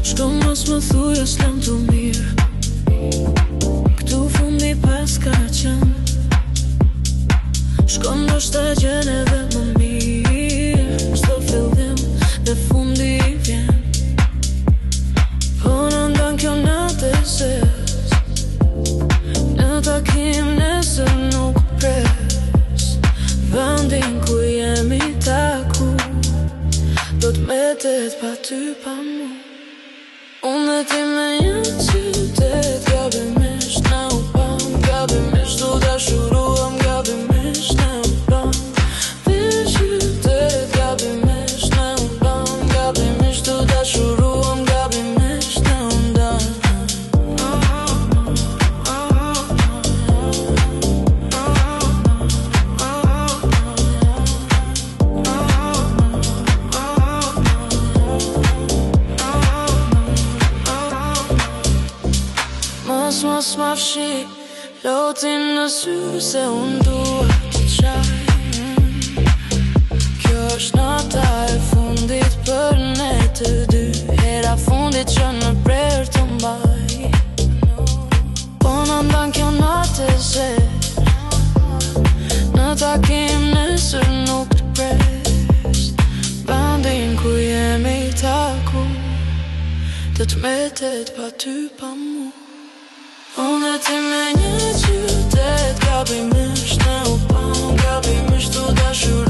Shko mos më thuj o s'lem të mirë, këtu fundi pas ka qenë. Shko ndoshta gjën edhe më mirë, çdo fillim dhe fundi I vjen. Po në ndan kjo natë e zez, në takim nesër nuk pres. Vendin ku jemi taku do t'metet pa ty pa mu. Unë dhe ti me një qytet gabimisht në u pam, gabimisht du dashuruam, gabimisht në u pam. Ti qytet gabimisht në u pam, gabimisht du dashuruam, gabimisht në u ndam. Mos ma fshi lotin në sy se unë dua të qaj. Kjo është nata e fundit për ne të dy, hera fundit që në prerë të mbaj. Po në ndan kjo natë e zez, në takim nesër nuk të pres. Vendin ku jemi taku do t'metet pa ty pa mu. Unë dhe ti me një qytet gabimisht në u pam, gabimisht du dashur